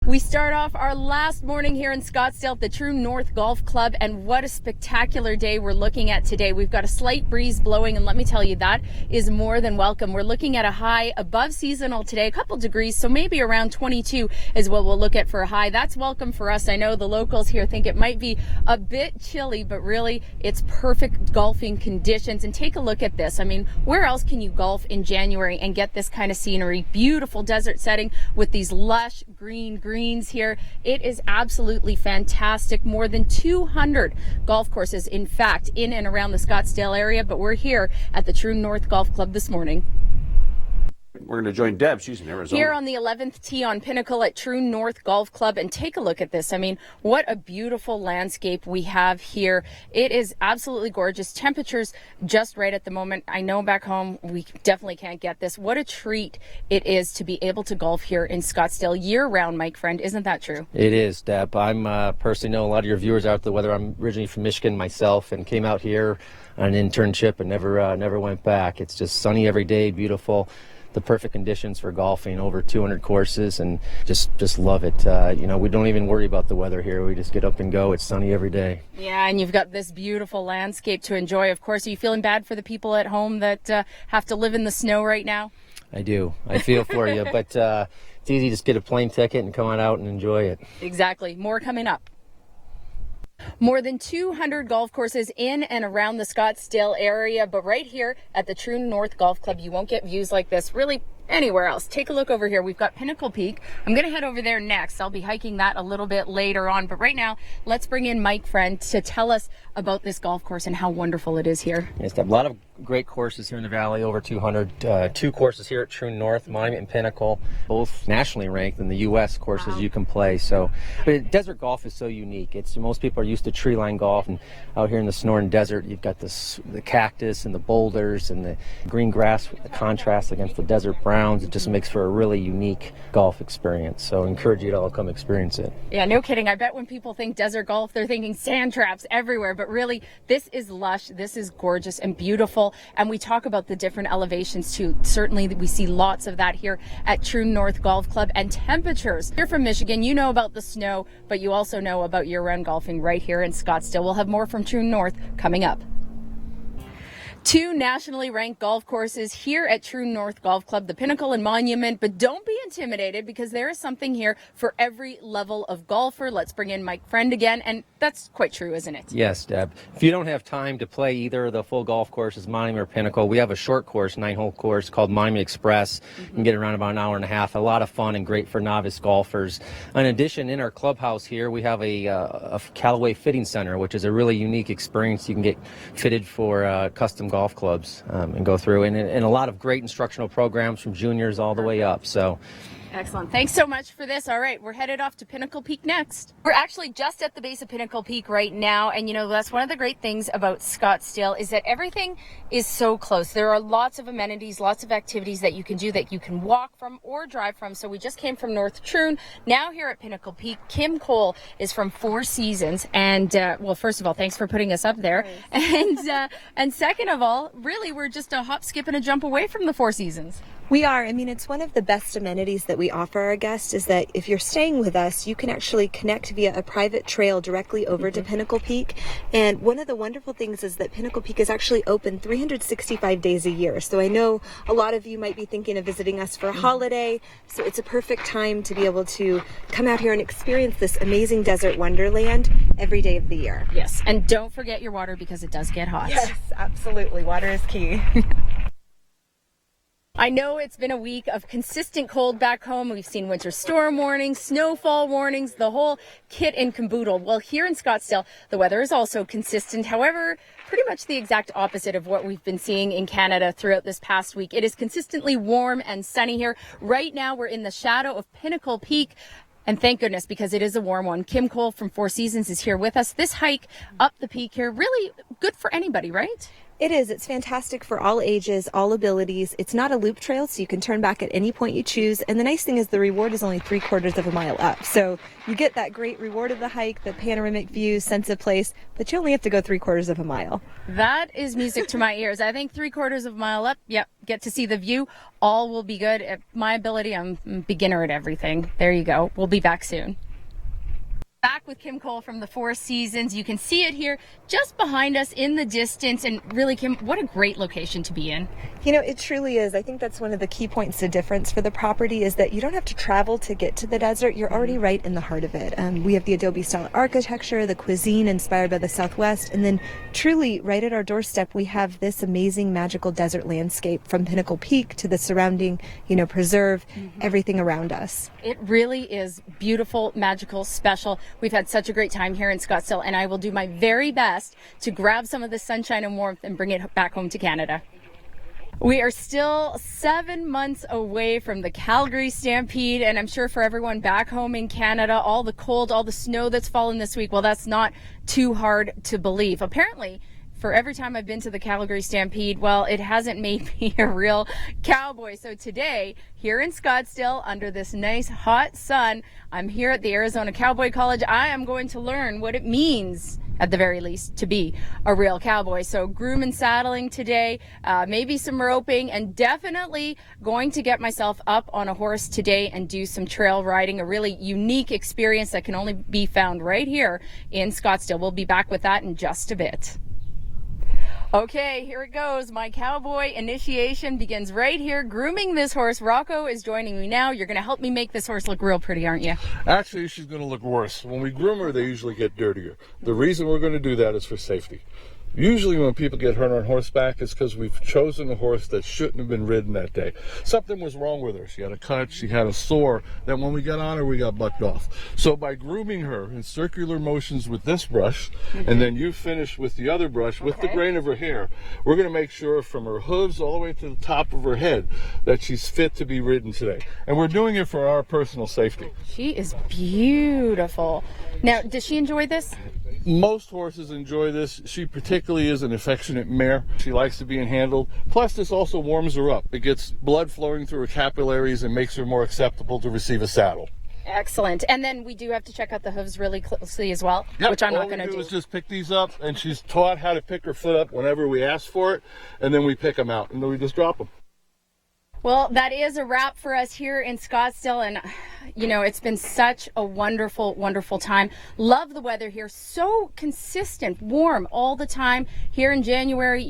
We start off our last morning here in Scottsdale at the True North Golf Club, and what a spectacular day we're looking at today. We've got a slight breeze blowing, and let me tell you, that is more than welcome. We're looking at a high above seasonal today, a couple degrees, so maybe around 22 is what we'll look at for a high. That's welcome for us. I know the locals here think it might be a bit chilly, but really it's perfect golfing conditions. And take a look at this. I mean, where else can you golf in January and get this kind of scenery? Beautiful desert setting with these lush greens here. It is absolutely fantastic. More than 200 golf courses, in fact, in and around the Scottsdale area, but we're here at the True North Golf Club this morning. We're going to join Deb. She's in Arizona. Here on the 11th tee on Pinnacle at True North Golf Club. And take a look at this. I mean, what a beautiful landscape we have here. It is absolutely gorgeous. Temperatures just right at the moment. I know back home we definitely can't get this. What a treat it is to be able to golf here in Scottsdale year-round, Mike Friend. Isn't that true? It is, Deb. I'm personally know a lot of your viewers out there, whether I'm originally from Michigan myself and came out here on an internship and never went back. It's just sunny every day, beautiful. The perfect conditions for golfing, over 200 courses, and just love it. We don't even worry about the weather here. We just get up and go. It's sunny every day. Yeah, and you've got this beautiful landscape to enjoy. Of course, are you feeling bad for the people at home that have to live in the snow right now? I do. I feel for you, but it's easy to just get a plane ticket and come on out and enjoy it. Exactly. More coming up. More than 200 golf courses in and around the Scottsdale area, but right here at the True North Golf Club, you won't get views like this really anywhere else. Take a look over here. We've got Pinnacle Peak. I'm going to head over there next. I'll be hiking that a little bit later on, but right now, let's bring in Mike Friend to tell us about this golf course and how wonderful it is here. Yes, a lot of great courses here in the valley, over 200. Two courses here at True North, Monument and Pinnacle, both nationally ranked in the U.S. courses you can play. So, but desert golf is so unique. Most people are used to tree line golf, and out here in the Sonoran Desert, you've got the cactus and the boulders and the green grass with the contrast against the desert browns. It just makes for a really unique golf experience. So I encourage you to all come experience it. Yeah, no kidding. I bet when people think desert golf, they're thinking sand traps everywhere, but really this is lush, this is gorgeous and beautiful. And we talk about the different elevations too. Certainly we see lots of that here at True North Golf Club. And temperatures. You're from Michigan, you know about the snow, but you also know about year-round golfing right here in Scottsdale. We'll have more from True North coming up. Two nationally ranked golf courses here at True North Golf Club, the Pinnacle and Monument, but don't be intimidated because there is something here for every level of golfer. Let's bring in Mike Friend again, and that's quite true, isn't it? Yes, Deb. If you don't have time to play either of the full golf courses, Monument or Pinnacle, we have a short course, 9-hole course called Monument Express. You can get around about an hour and a half. A lot of fun and great for novice golfers. In addition, in our clubhouse here, we have a Cowboy fitting center, which is a really unique experience. You can get fitted for custom golf clubs and go through, and a lot of great instructional programs from juniors all the way up. So excellent. Thanks so much for this. All right, we're headed off to Pinnacle Peak next. We're actually just at the base of Pinnacle Peak right now, and that's one of the great things about Scottsdale is that everything is so close. There are lots of amenities, lots of activities that you can do that you can walk from or drive from. So we just came from North Troon. Now here at Pinnacle Peak, Kim Cole is from Four Seasons, and well, first of all, thanks for putting us up there, and second of all, really, we're just a hop, skip, and a jump away from the Four Seasons. We are. I mean, it's one of the best amenities that we offer our guests is that if you're staying with us, you can actually connect via a private trail directly over to Pinnacle Peak. And one of the wonderful things is that Pinnacle Peak is actually open 365 days a year. So I know a lot of you might be thinking of visiting us for a holiday. So it's a perfect time to be able to come out here and experience this amazing desert wonderland every day of the year. Yes. And don't forget your water because it does get hot. Yes, absolutely. Water is key. I know it's been a week of consistent cold back home. We've seen winter storm warnings, snowfall warnings, the whole kit and caboodle. Well, here in Scottsdale, the weather is also consistent. However, pretty much the exact opposite of what we've been seeing in Canada throughout this past week. It is consistently warm and sunny here. Right now, we're in the shadow of Pinnacle Peak. And thank goodness, because it is a warm one. Kim Cole from Four Seasons is here with us. This hike up the peak here, really good for anybody, right? It is. It's fantastic for all ages, all abilities. It's not a loop trail, so you can turn back at any point you choose. And the nice thing is the reward is only 3/4 of a mile up. So you get that great reward of the hike, the panoramic view, sense of place, but you only have to go 3/4 of a mile. That is music to my ears. I think 3/4 of a mile up, yep, get to see the view. All will be good. At my ability, I'm a beginner at everything. There you go. We'll be back soon. Back with Kim Cole from the Four Seasons. You can see it here just behind us in the distance. And really, Kim, what a great location to be in. You know, it truly is. I think that's one of the key points of difference for the property is that you don't have to travel to get to the desert. You're already right in the heart of it. We have the Adobe style architecture, the cuisine inspired by the Southwest, and then truly right at our doorstep, we have this amazing magical desert landscape from Pinnacle Peak to the surrounding, preserve, everything around us. It really is beautiful, magical, special. We've had such a great time here in Scottsdale, and I will do my very best to grab some of the sunshine and warmth and bring it back home to Canada. We are still 7 months away from the Calgary Stampede, and I'm sure for everyone back home in Canada, all the cold, all the snow that's fallen this week, well, that's not too hard to believe. Apparently, for every time I've been to the Calgary Stampede, well, it hasn't made me a real cowboy. So today, here in Scottsdale, under this nice hot sun, I'm here at the Arizona Cowboy College. I am going to learn what it means, at the very least, to be a real cowboy. So groom and saddling today, maybe some roping, and definitely going to get myself up on a horse today and do some trail riding, a really unique experience that can only be found right here in Scottsdale. We'll be back with that in just a bit. Okay, here it goes. My cowboy initiation begins right here. Grooming this horse. Rocco is joining me now. You're going to help me make this horse look real pretty, aren't you? Actually, she's going to look worse. When we groom her, they usually get dirtier. The reason we're going to do that is for safety. Usually when people get hurt on horseback, it's because we've chosen a horse that shouldn't have been ridden that day. Something was wrong with her. She had a cut, she had a sore, that when we got on her, we got bucked off. So by grooming her in circular motions with this brush, and then you finish with the other brush with the grain of her hair, we're going to make sure from her hooves all the way to the top of her head that she's fit to be ridden today. And we're doing it for our personal safety. She is beautiful. Now, does she enjoy this? Most horses enjoy this. She particularly is an affectionate mare. She likes to be handled. Plus, this also warms her up. It gets blood flowing through her capillaries and makes her more acceptable to receive a saddle. Excellent. And then we do have to check out the hooves really closely as well, which I'm not going to do. All we do is just pick these up, and she's taught how to pick her foot up whenever we ask for it, and then we pick them out, and then we just drop them. Well, that is a wrap for us here in Scottsdale, and it's been such a wonderful, wonderful time. Love the weather here. So consistent, warm all the time. Here in January,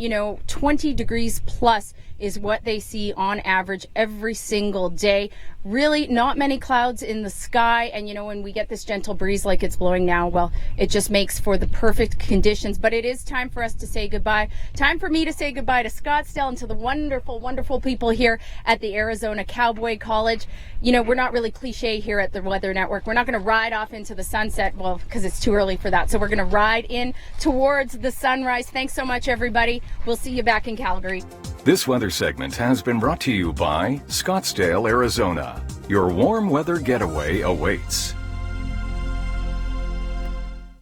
20 degrees plus is what they see on average every single day. Really not many clouds in the sky, and when we get this gentle breeze like it's blowing now, well, it just makes for the perfect conditions. But it is time for us to say goodbye. Time for me to say goodbye to Scottsdale and to the wonderful, wonderful people here at the Arizona Cowboy College. We're not really cliche here at the Weather Network. We're not going to ride off into the sunset, well, because it's too early for that. So we're going to ride in towards the sunrise. Thanks so much, everybody. We'll see you back in Calgary. This weather segment has been brought to you by Scottsdale, Arizona. Your warm weather getaway awaits.